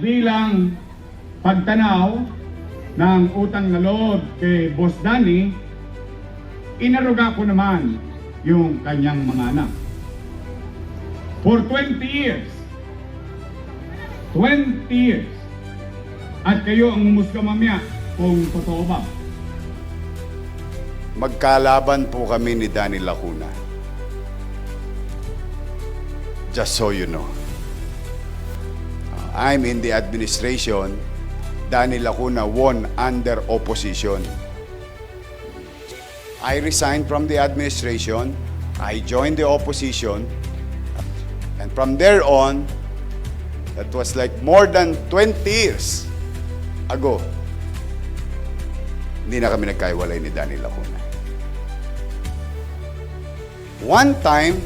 bilang pagtanaw ng utang na loob kay Boss Danny, inaruga ko naman yung kanyang mga anak. For 20 years, at kayo ang humusga mamaya kung totoo ba. Magkalaban po kami ni Danny Lacuna. Just so you know. I'm in the administration. Danny Lacuna won under opposition. I resigned from the administration. I joined the opposition. And from there on, that was like more than 20 years ago, hindi na kami nagkaiwalay ni Danny Lacuna. One time,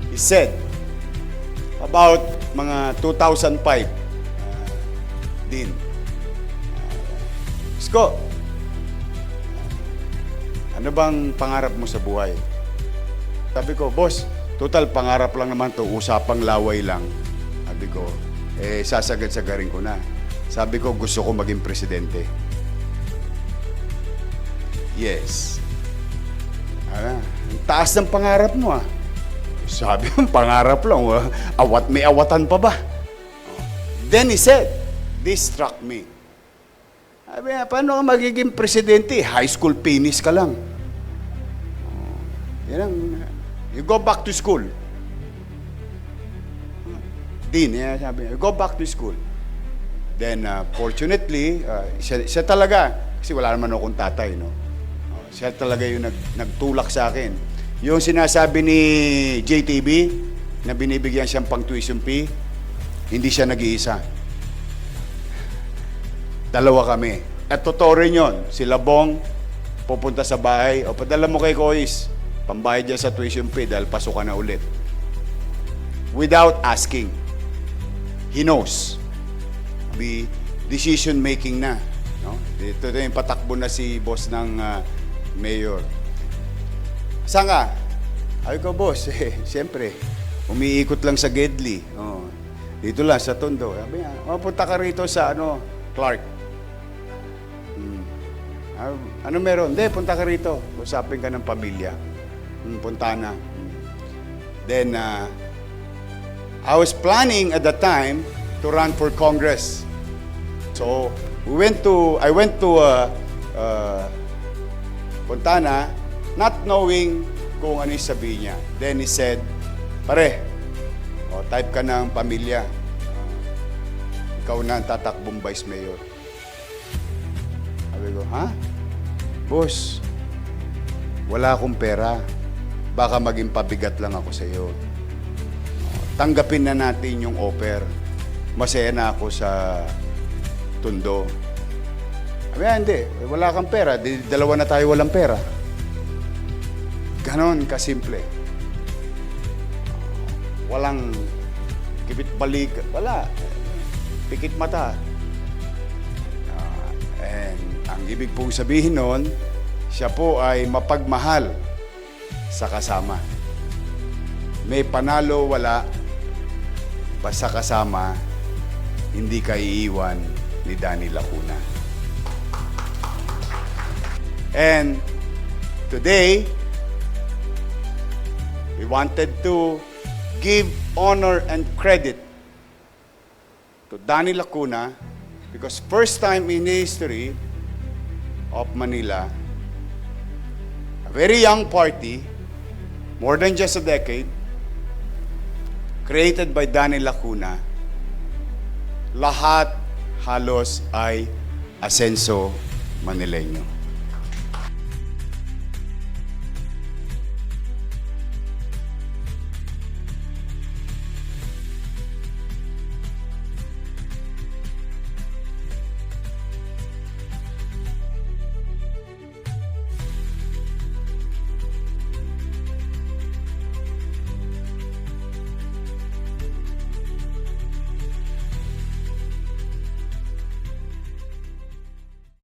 he said, about mga 2005, din, Isko, ano bang pangarap mo sa buhay? Sabi ko, boss, total pangarap lang naman to, usapang laway lang. Sabi ko, sasagad-sagarin ko na. Sabi ko, gusto ko maging presidente. Yes. Ang taas ng pangarap mo ah. Sabi mo, pangarap lang. May awatan pa ba? Then he said, this struck me. Sabi niya, paano ka magiging presidente? High school finish ka lang. You go back to school. Dean, sabi niya, you go back to school. Then, fortunately, siya talaga, kasi wala naman akong tatay, no? Siya talaga yung nagtulak sa akin. Yung sinasabi ni JTB, na binibigyan siyang pang tuition fee, hindi siya nag-iisa. Dalawa kami. At totoo rin yun. Si Labong pupunta sa bahay, o padala mo kay Kois, pambayad niya sa tuition fee dahil pasok ka na ulit. Without asking. He knows. Be decision making na. No? Ito yung patakbo na si boss ng mayor. Saan ka? Ay ko, boss, siyempre, umiikot lang sa Gedli. Oh, dito lang, sa Tondo. Sabi niya, punta ka rito sa, Clark. Ano meron? Hindi, punta ka rito. Usapin ka ng pamilya. Punta na. Then, I was planning at that time to run for Congress. So, I went to Fontana, not knowing kung ano yung sabihin niya. Then he said, pare, type ka ng pamilya. Ikaw na ang tatakbong vice mayor. Sabi ko, ha? Boss, wala akong pera. Baka maging pabigat lang ako sa iyo. Tanggapin na natin yung offer. Masaya na ako sa Tondo. Sabi niya, hindi. Wala kang pera. Dalawa na tayo walang pera. Ganon kasimple. Walang kibit balik. Wala. Pikit mata. And ang ibig pong sabihin nun, siya po ay mapagmahal sa kasama. May panalo, wala. Basta kasama, hindi ka iiwan ni Danny Lacuna. And today, we wanted to give honor and credit to Danny Lacuna because first time in history of Manila, a very young party, more than just a decade, created by Danny Lacuna, lahat halos ay asenso Manileño.